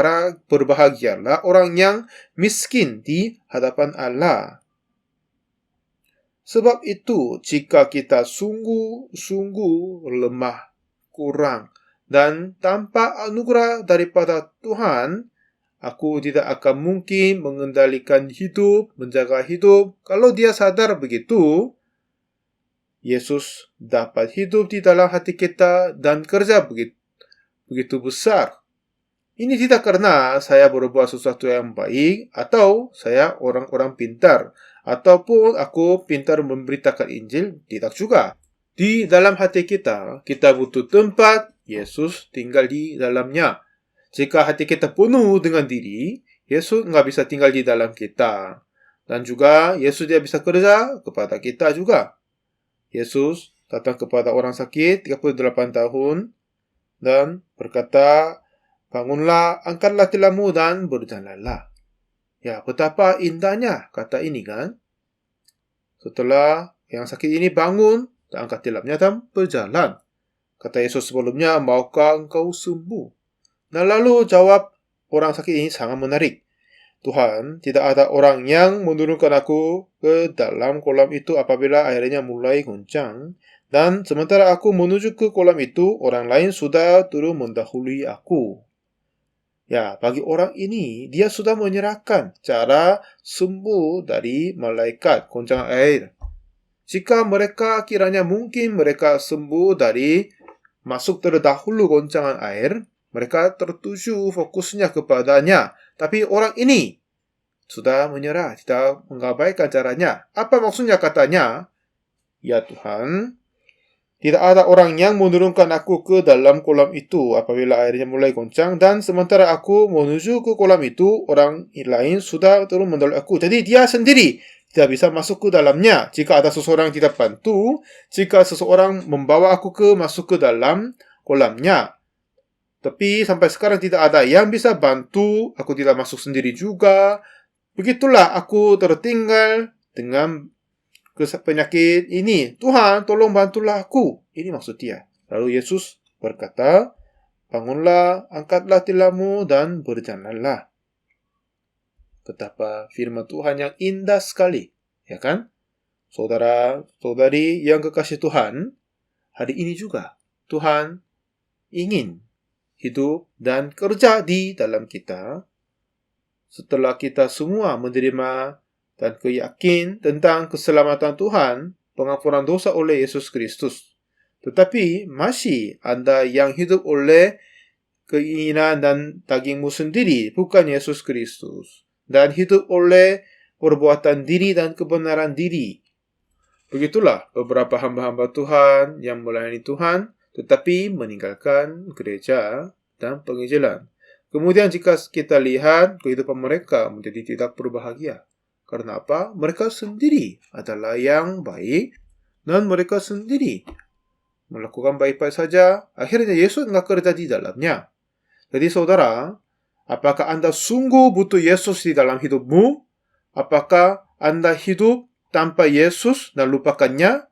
berbahagialah orang yang miskin di hadapan Allah. Sebab itu, jika kita sungguh-sungguh lemah, kurang, dan tanpa anugerah daripada Tuhan, aku tidak akan mungkin mengendalikan hidup, menjaga hidup. Kalau dia sadar begitu, Yesus dapat hidup di dalam hati kita dan kerja begitu besar. Ini tidak karena saya berbuat sesuatu yang baik atau saya orang-orang pintar ataupun aku pintar memberitakan Injil, tidak juga. Di dalam hati kita butuh tempat Yesus tinggal di dalamnya. Jika hati kita penuh dengan diri, Yesus nggak bisa tinggal di dalam kita. Dan juga Yesus dia bisa kerja kepada kita juga. Yesus datang kepada orang sakit 38 tahun dan berkata, bangunlah, angkatlah tilammu dan berjalanlah. Ya, betapa indahnya kata ini kan. Setelah yang sakit ini bangun, dan angkat tilamnya dan berjalan. Kata Yesus sebelumnya, maukah engkau sembuh? Nah, lalu jawab orang sakit ini sangat menarik. Tuhan, tidak ada orang yang menurunkan aku ke dalam kolam itu apabila airnya mulai goncang. Dan sementara aku menuju ke kolam itu, orang lain sudah turun mendahului aku. Ya, bagi orang ini, dia sudah menyerahkan cara sembuh dari malaikat goncangan air. Jika mereka kiranya mungkin mereka sembuh dari masuk terdahulu goncangan air, mereka tertuju fokusnya kepadanya. Tapi orang ini sudah menyerah, tidak mengabaikan caranya. Apa maksudnya katanya? Ya Tuhan, tidak ada orang yang menurunkan aku ke dalam kolam itu apabila airnya mulai goncang dan sementara aku menuju ke kolam itu, orang lain sudah turun mendahului aku. Jadi dia sendiri tidak bisa masuk ke dalamnya. Jika ada seseorang yang tidak bantu, jika seseorang membawa aku masuk ke dalam kolamnya. Tapi sampai sekarang tidak ada yang bisa bantu, aku tidak masuk sendiri juga. Begitulah aku tertinggal dengan penyakit ini. Tuhan, tolong bantulah aku. Ini maksud dia. Lalu Yesus berkata, bangunlah, angkatlah tilammu dan berjalanlah. Betapa firman Tuhan yang indah sekali. Ya kan? Saudara-saudari yang kekasih Tuhan, hari ini juga Tuhan ingin hidup dan kerja di dalam kita. Setelah kita semua menerima dan keyakin tentang keselamatan Tuhan, pengampunan dosa oleh Yesus Kristus. Tetapi masih ada yang hidup oleh keinginan dan dagingmu sendiri, bukan Yesus Kristus. Dan hidup oleh perbuatan diri dan kebenaran diri. Begitulah beberapa hamba-hamba Tuhan yang melayani Tuhan, tetapi meninggalkan gereja dan penginjilan. Kemudian jika kita lihat kehidupan mereka menjadi tidak berbahagia. Karena apa? Mereka sendiri adalah yang baik dan mereka sendiri melakukan baik-baik saja. Akhirnya Yesus tidak kerja di dalamnya. Jadi saudara, apakah Anda sungguh butuh Yesus di dalam hidupmu? Apakah Anda hidup tanpa Yesus dan lupakannya?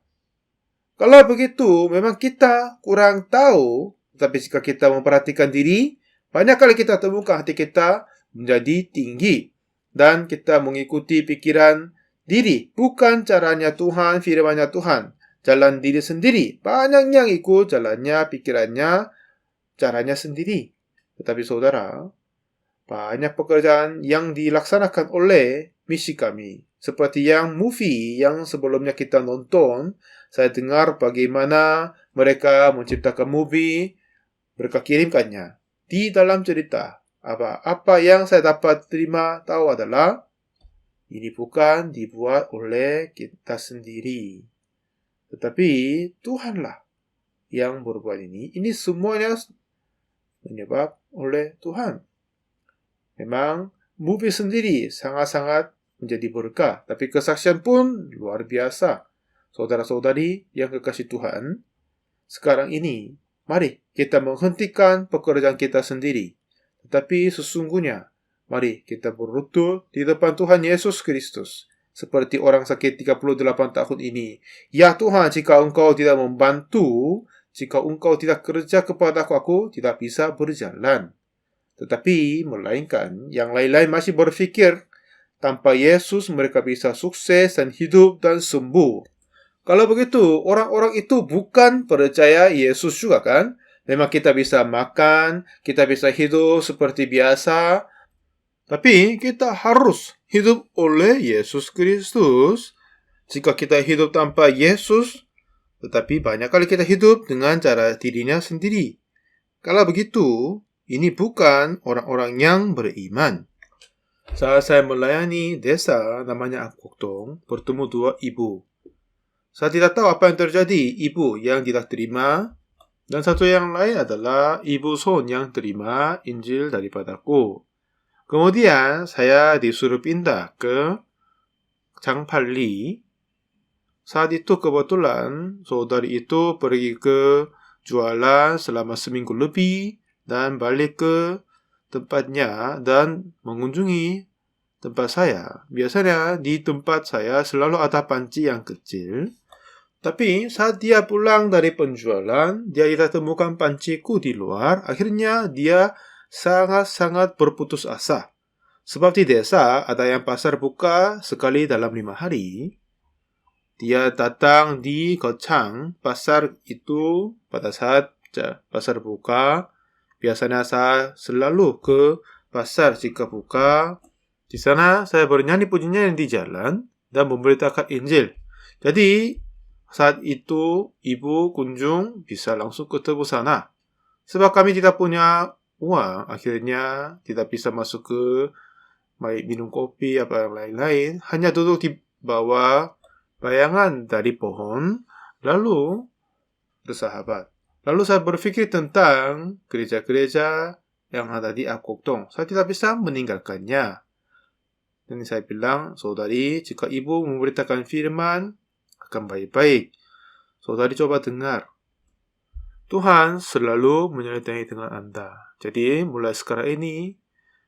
Kalau begitu, memang kita kurang tahu. Tapi jika kita memperhatikan diri, banyak kali kita temukan hati kita menjadi tinggi. Dan kita mengikuti pikiran diri. Bukan caranya Tuhan, firmannya Tuhan. Jalan diri sendiri. Banyak yang ikut jalannya, pikirannya, caranya sendiri. Tetapi saudara, banyak pekerjaan yang dilaksanakan oleh misi kami. Seperti yang movie yang sebelumnya kita nonton, saya dengar bagaimana mereka menciptakan movie, mereka kirimkannya. Di dalam cerita, apa yang saya dapat terima tahu adalah ini bukan dibuat oleh kita sendiri. Tetapi Tuhanlah yang berbuat ini. Ini semuanya menyebab oleh Tuhan. Memang movie sendiri sangat-sangat menjadi berkah, tapi kesaksian pun luar biasa. Saudara-saudari yang kekasih Tuhan, sekarang ini, mari kita menghentikan pekerjaan kita sendiri. Tetapi sesungguhnya, mari kita berlutut di depan Tuhan Yesus Kristus. Seperti orang sakit 38 tahun ini. Ya Tuhan, jika Engkau tidak membantu, jika Engkau tidak kerja kepadaku, aku tidak bisa berjalan. Tetapi, melainkan, yang lain-lain masih berpikir, tanpa Yesus mereka bisa sukses dan hidup dan sembuh. Kalau begitu, orang-orang itu bukan percaya Yesus juga kan? Memang kita bisa makan, kita bisa hidup seperti biasa, tapi kita harus hidup oleh Yesus Kristus. Jika kita hidup tanpa Yesus, tetapi banyak kali kita hidup dengan cara dirinya sendiri. Kalau begitu, ini bukan orang-orang yang beriman. Saat saya melayani desa namanya Akboktong, bertemu dua ibu. Saya tidak tahu apa yang terjadi. Ibu yang tidak terima, dan satu yang lain adalah ibu Son yang terima Injil daripadaku. Kemudian saya disuruh pindah ke Changpalli. Saat itu kebetulan saudari itu pergi ke jualan selama seminggu lebih dan balik ke tempatnya dan mengunjungi tempat saya. Biasanya di tempat saya selalu ada panci yang kecil. Tapi saat dia pulang dari penjualan, dia tidak temukan panciku di luar. Akhirnya dia sangat-sangat berputus asa. Sebab di desa ada yang pasar buka sekali dalam 5 hari. Dia datang di Gocang, pasar itu pada saat pasar buka. Biasanya saya selalu ke pasar jika buka. Di sana saya bernyanyi puji-nyanyi di jalan dan memberitakan Injil. Jadi saat itu ibu kunjung bisa langsung ketemu sana. Sebab kami tidak punya uang, akhirnya tidak bisa masuk ke minum kopi apa yang lain-lain. Hanya duduk di bawah bayangan dari pohon, lalu bersahabat. Lalu saya berpikir tentang gereja-gereja yang ada di Akboktong. Saya tidak bisa meninggalkannya. Dan saya bilang, saudari, jika ibu memberitakan firman, akan baik-baik. Saudari coba dengar. Tuhan selalu menyertai dengan Anda. Jadi, mulai sekarang ini,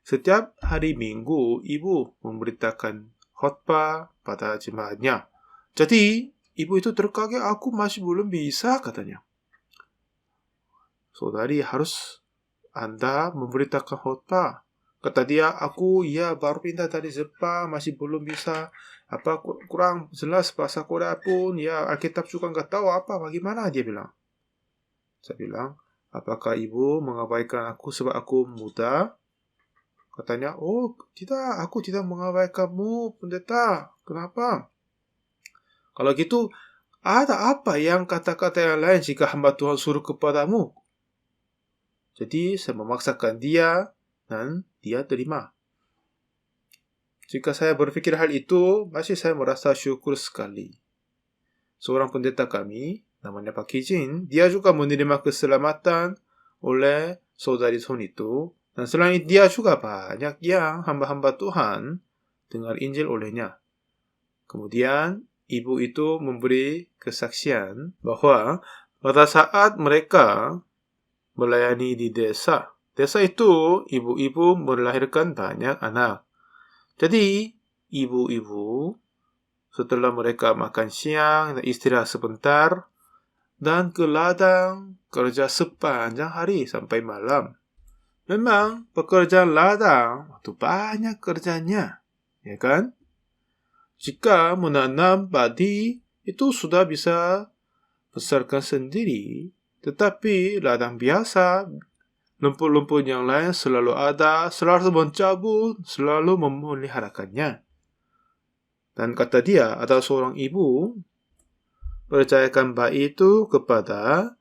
setiap hari Minggu, ibu memberitakan khotbah pada jemaatnya. Jadi, ibu itu terkaget, aku masih belum bisa, katanya. Saudari harus Anda memberitakan khotbah. Kata dia, aku baru pindah dari Jepang, masih belum bisa, kurang jelas bahasa Korea pun, Alkitab juga nggak tahu bagaimana, dia bilang. Saya bilang, apakah ibu mengabaikan aku sebab aku muda? Katanya, oh tidak, aku tidak mengabaikanmu, pendeta. Kenapa? Kalau gitu, ada apa yang kata-kata yang lain jika hamba Tuhan suruh kepadamu? Jadi, saya memaksakan dia, dan dia terima. Jika saya berpikir hal itu, masih saya merasa syukur sekali. Seorang pendeta kami, namanya Pak Kijin, dia juga menerima keselamatan oleh saudari Son itu. Dan selain itu, dia juga banyak yang hamba-hamba Tuhan dengar Injil olehnya. Kemudian, ibu itu memberi kesaksian bahwa pada saat mereka melayani di desa itu ibu-ibu melahirkan banyak anak. Jadi, ibu-ibu setelah mereka makan siang dan istirahat sebentar dan ke ladang kerja sepanjang hari sampai malam. Memang pekerjaan ladang itu banyak kerjanya, ya kan? Jika menanam padi itu sudah bisa besarkan sendiri, tetapi ladang biasa, lumpur-lumpur yang lain selalu ada, selalu mencabut, selalu memeliharakannya. Dan kata dia, ada seorang ibu percayakan bayi itu kepada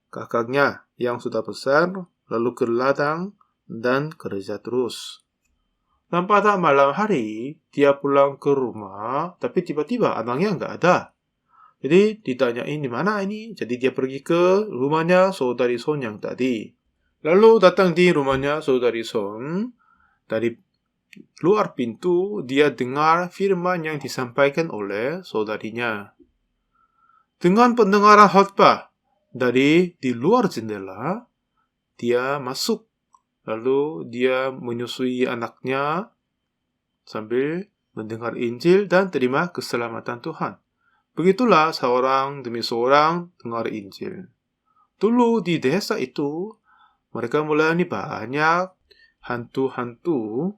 kakaknya yang sudah besar, lalu ke ladang dan kerja terus. Dan pada malam hari, dia pulang ke rumah, tapi tiba-tiba anaknya nggak ada. Jadi ditanyain di mana ini. Jadi dia pergi ke rumahnya saudari Son yang tadi. Lalu datang di rumahnya saudari Son. Dari luar pintu, dia dengar firman yang disampaikan oleh saudarinya. Dengan pendengaran khotbah dari di luar jendela, dia masuk. Lalu dia menyusui anaknya sambil mendengar Injil dan terima keselamatan Tuhan. Begitulah seorang demi seorang dengar Injil. Dulu di desa itu, mereka melayani banyak hantu-hantu.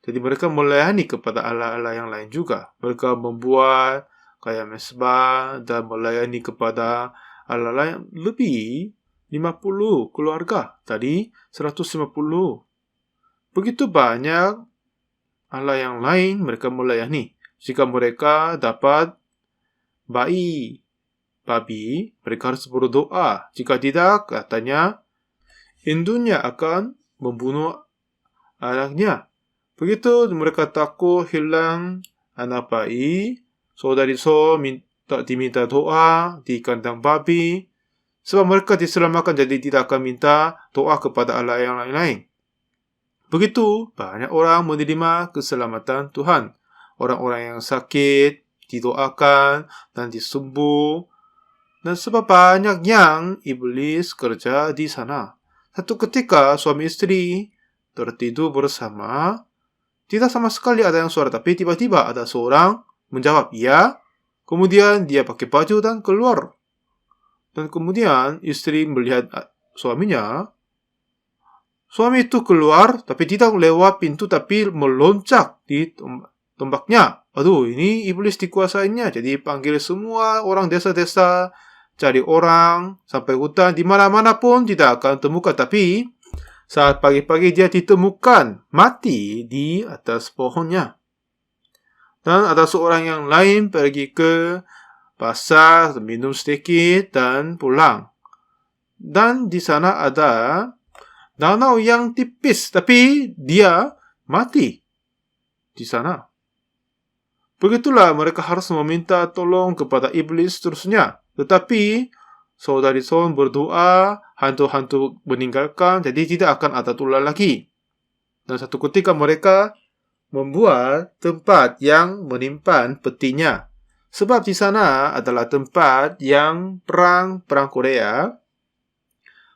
Jadi mereka melayani kepada Allah-Allah yang lain juga. Mereka membuat kayak mesbah dan melayani kepada Allah-Allah yang lebih 50 keluarga. Tadi 150. Begitu banyak Allah yang lain mereka melayani. Jika mereka dapat bayi, mereka harus berdoa. Jika tidak, katanya, induknya akan membunuh anaknya. Begitu mereka takut hilang anak bayi, saudari diminta doa di kandang babi. Sebab mereka diselamatkan, jadi tidak akan minta doa kepada Allah yang lain-lain. Begitu banyak orang menerima keselamatan Tuhan. Orang-orang yang sakit didoakan dan disembuh. Dan sebab banyak yang iblis kerja di sana. Satu ketika suami istri tertidur bersama, tidak sama sekali ada yang suara, tapi tiba-tiba ada seorang menjawab ya. Kemudian dia pakai baju dan keluar. Dan kemudian istri melihat suaminya. Suami itu keluar, tapi tidak lewat pintu, tapi meloncat di tombaknya. Aduh, ini iblis dikuasainya. Jadi panggil semua orang desa-desa, cari orang, sampai hutan, di mana-mana pun tidak akan temukan. Tapi saat pagi-pagi dia ditemukan, mati di atas pohonnya. Dan ada seorang yang lain pergi ke pasar, minum sedikit, dan pulang. Dan di sana ada danau yang tipis, tapi dia mati di sana. Begitulah mereka harus meminta tolong kepada iblis terusnya. Tetapi saudari Son berdoa, hantu-hantu meninggalkan, jadi tidak akan ada tulah lagi. Dan satu ketika mereka membuat tempat yang menyimpan petinya. Sebab di sana adalah tempat yang perang Korea.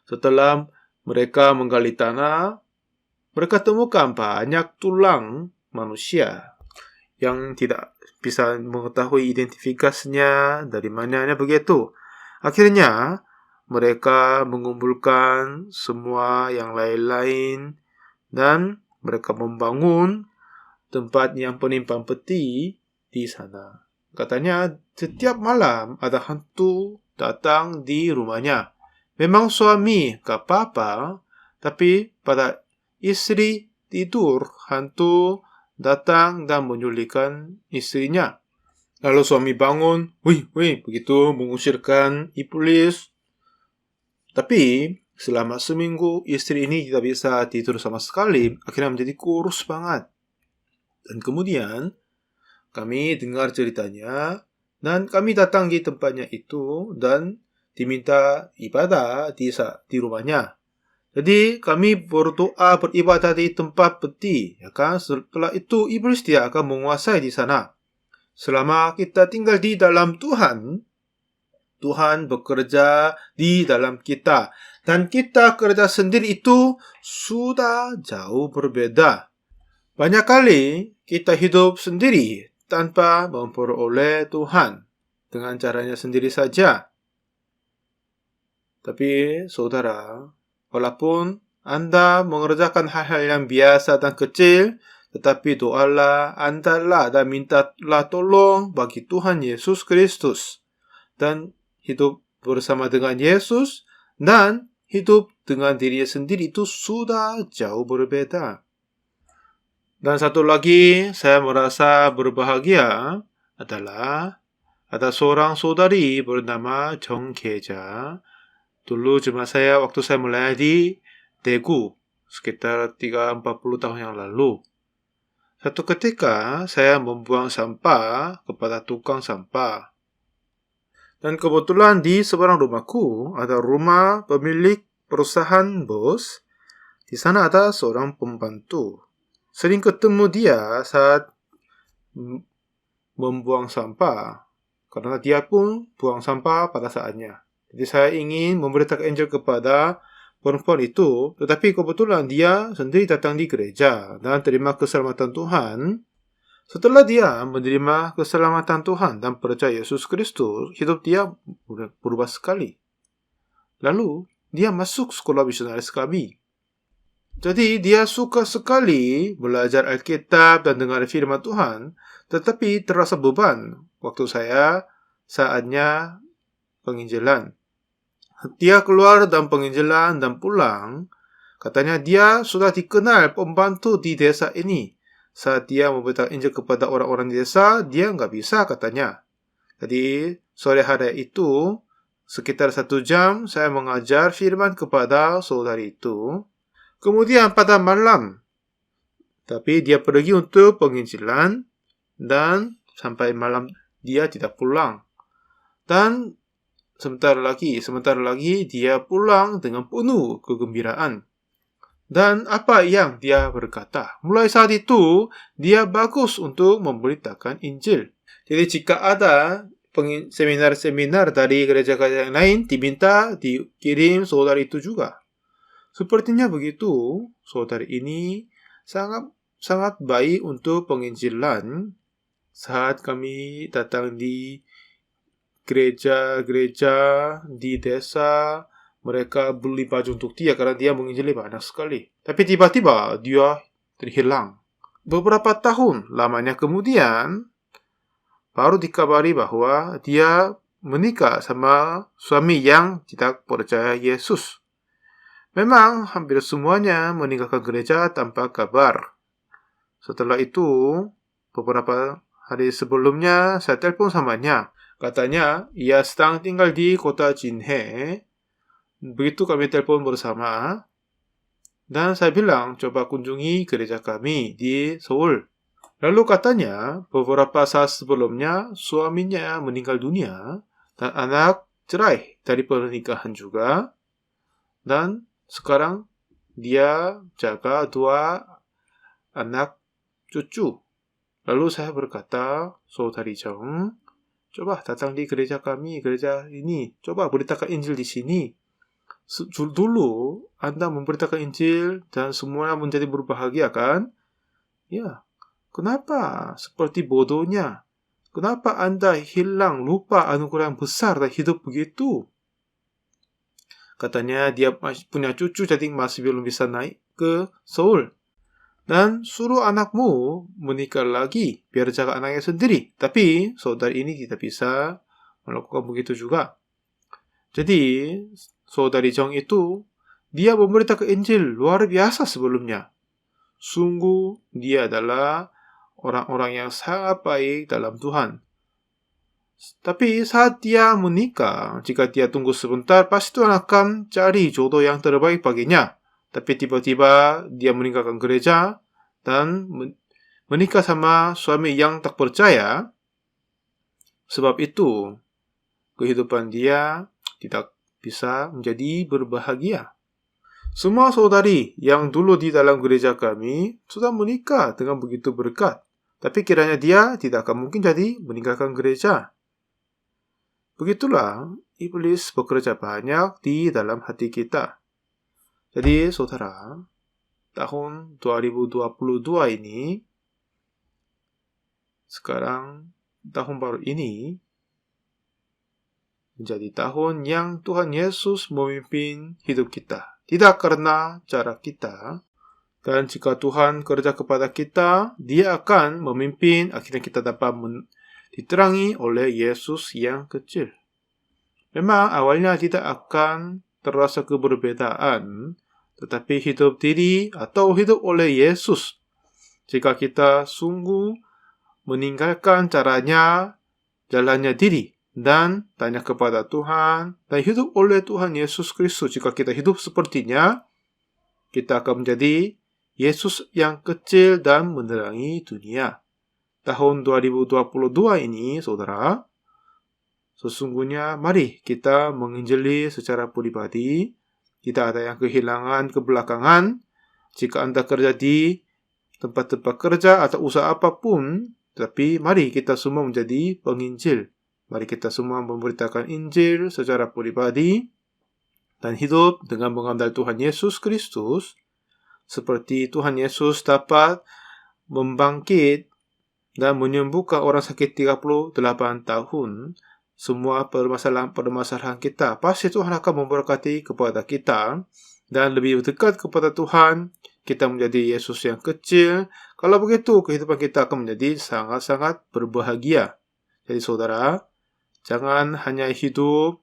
Setelah mereka menggali tanah, mereka temukan banyak tulang manusia yang tidak bisa mengetahui identifikasinya dari mananya begitu. Akhirnya, mereka mengumpulkan semua yang lain-lain dan mereka membangun tempat yang penyimpan peti di sana. Katanya, setiap malam ada hantu datang di rumahnya. Memang suami gak apa-apa, tapi pada istri tidur, hantu datang dan menyulitkan istrinya. Lalu suami bangun, begitu mengusirkan iblis. Tapi selama seminggu istri ini tidak bisa tidur sama sekali, akhirnya menjadi kurus banget. Dan kemudian kami dengar ceritanya dan kami datang di tempatnya itu dan diminta ibadah di rumahnya. Jadi kami berdoa beribadah di tempat peti, ya kan? Setelah itu iblis dia akan menguasai di sana. Selama kita tinggal di dalam Tuhan, Tuhan bekerja di dalam kita. Dan kita kerja sendiri itu sudah jauh berbeda. Banyak kali kita hidup sendiri tanpa memperoleh Tuhan dengan caranya sendiri saja. Tapi saudara, walaupun Anda mengerjakan hal-hal yang biasa dan kecil, tetapi doalah, andalah dan mintalah tolong bagi Tuhan Yesus Kristus. Dan hidup bersama dengan Yesus dan hidup dengan dirinya sendiri itu sudah jauh berbeda. Dan satu lagi saya merasa berbahagia adalah ada seorang saudari bernama 정계자. Dulu jemaat saya waktu saya melayani di Daegu sekitar 30-40 tahun yang lalu. Satu ketika saya membuang sampah kepada tukang sampah. Dan kebetulan di seberang rumahku ada rumah pemilik perusahaan bos. Di sana ada seorang pembantu. sering ketemu dia saat membuang sampah, karena dia pun buang sampah pada saatnya. Jadi saya ingin memberitakan Injil kepada perempuan itu, tetapi kebetulan dia sendiri datang di gereja dan terima keselamatan Tuhan. Setelah dia menerima keselamatan Tuhan dan percaya Yesus Kristus, hidup dia berubah sekali. Lalu, dia masuk sekolah misionaris kami. Jadi, dia suka sekali belajar Alkitab dan dengar firman Tuhan, tetapi terasa beban waktu saatnya penginjilan. Dia keluar dan penginjilan dan pulang. Katanya dia sudah dikenal pembantu di desa ini. Saat dia memberitakan Injil kepada orang-orang di desa, dia nggak bisa katanya. Jadi, sore hari itu, sekitar 1 jam, saya mengajar firman kepada saudari itu. Kemudian pada malam, tapi dia pergi untuk penginjilan, dan sampai malam dia tidak pulang. Dan sebentar lagi dia pulang dengan penuh kegembiraan. Dan apa yang dia berkata? Mulai saat itu, dia bagus untuk memberitakan Injil. Jadi jika ada seminar-seminar dari gereja-gereja yang lain, diminta dikirim saudari itu juga. Sepertinya begitu, saudari ini sangat baik untuk penginjilan. Saat kami datang di gereja-gereja di desa, mereka beli baju untuk dia karena dia menginjili banyak sekali. Tapi tiba-tiba dia terhilang. Beberapa tahun lamanya kemudian, baru dikabari bahwa dia menikah sama suami yang tidak percaya Yesus. Memang hampir semuanya meninggalkan gereja tanpa kabar. Setelah itu, beberapa hari sebelumnya saya telepon samanya. Katanya, ia sedang tinggal di kota Jinhae. Begitu kami telepon bersama. Dan saya bilang, coba kunjungi gereja kami di Seoul. Lalu katanya, beberapa saat sebelumnya, suaminya meninggal dunia. Dan anak cerai dari pernikahan juga. Dan sekarang dia jaga 2 anak cucu. Lalu saya berkata, saudari Jong, coba datang di gereja kami, gereja ini. Coba beritakan Injil di sini. Dulu Anda memberitakan Injil dan semuanya menjadi berbahagia kan? Ya, kenapa seperti bodohnya? Kenapa Anda hilang, lupa anugerah yang besar dan hidup begitu? Katanya dia punya cucu jadi masih belum bisa naik ke Seoul. Dan suruh anakmu menikah lagi biar jaga anaknya sendiri. Tapi saudari ini tidak bisa melakukan begitu juga. Jadi saudari Jong itu dia memberitakan Injil luar biasa sebelumnya. Sungguh dia adalah orang-orang yang sangat baik dalam Tuhan. Tapi saat dia menikah, jika dia tunggu sebentar, pasti Tuhan akan cari jodoh yang terbaik baginya. Tapi tiba-tiba dia meninggalkan gereja dan menikah sama suami yang tak percaya. Sebab itu, kehidupan dia tidak bisa menjadi berbahagia. Semua saudari yang dulu di dalam gereja kami sudah menikah dengan begitu berkat. Tapi kiranya dia tidak akan mungkin jadi meninggalkan gereja. Begitulah iblis bekerja banyak di dalam hati kita. Jadi saudara, tahun 2022 ini, sekarang tahun baru ini, menjadi tahun yang Tuhan Yesus memimpin hidup kita. Tidak karena cara kita, dan jika Tuhan kerja kepada kita, Dia akan memimpin, akhirnya kita dapat diterangi oleh Yesus yang kecil. Memang awalnya tidak akan terasa keberbedaan, tetapi hidup diri atau hidup oleh Yesus. Jika kita sungguh meninggalkan caranya, jalannya diri, dan tanya kepada Tuhan, dan hidup oleh Tuhan Yesus Kristus. Jika kita hidup sepertinya, kita akan menjadi Yesus yang kecil dan menerangi dunia. Tahun 2022 ini, saudara, sesungguhnya mari kita menginjili secara pribadi. Tidak ada yang kehilangan kebelakangan. Jika Anda kerja di tempat-tempat kerja atau usaha apapun, tapi mari kita semua menjadi penginjil. Mari kita semua memberitakan Injil secara pribadi dan hidup dengan mengandalkan Tuhan Yesus Kristus, seperti Tuhan Yesus dapat membangkit dan menyembuhkan orang sakit 38 tahun. Semua permasalahan kita, pasti Tuhan akan memberkati kepada kita dan lebih dekat kepada Tuhan. Kita menjadi Yesus yang kecil. Kalau begitu, kehidupan kita akan menjadi sangat-sangat berbahagia. Jadi saudara, jangan hanya hidup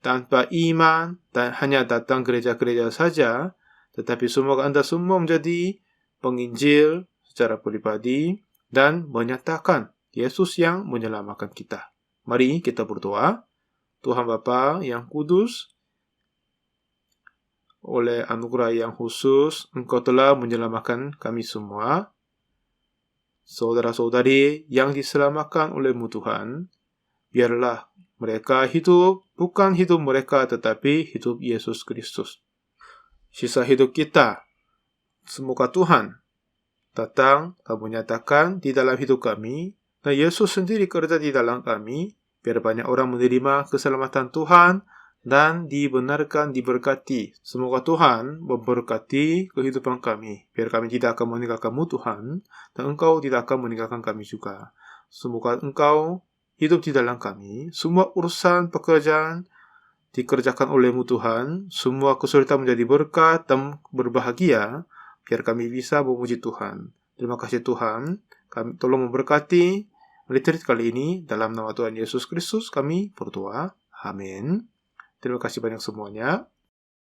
tanpa iman dan hanya datang gereja-gereja saja, tetapi semoga Anda semua menjadi penginjil secara pribadi dan menyatakan Yesus yang menyelamatkan kita. Mari kita berdoa. Tuhan Bapa yang kudus, oleh anugerah yang khusus, Engkau telah menyelamatkan kami semua. Saudara-saudari yang diselamatkan oleh-Mu Tuhan, biarlah mereka hidup, bukan hidup mereka, tetapi hidup Yesus Kristus. Sisa hidup kita, semoga Tuhan datang dan menyatakan di dalam hidup kami, dan Yesus sendiri kerja di dalam kami, biar banyak orang menerima keselamatan Tuhan dan dibenarkan, diberkati. Semoga Tuhan memberkati kehidupan kami, biar kami tidak akan meninggalkan-Mu Tuhan, dan Engkau tidak akan meninggalkan kami juga. Semoga Engkau hidup di dalam kami, semua urusan pekerjaan dikerjakan oleh-Mu Tuhan, semua kesulitan menjadi berkat dan berbahagia, biar kami bisa memuji Tuhan. Terima kasih Tuhan, kami tolong memberkati retreat kali ini. Dalam nama Tuhan Yesus Kristus kami berdoa. Amin. Terima kasih banyak semuanya.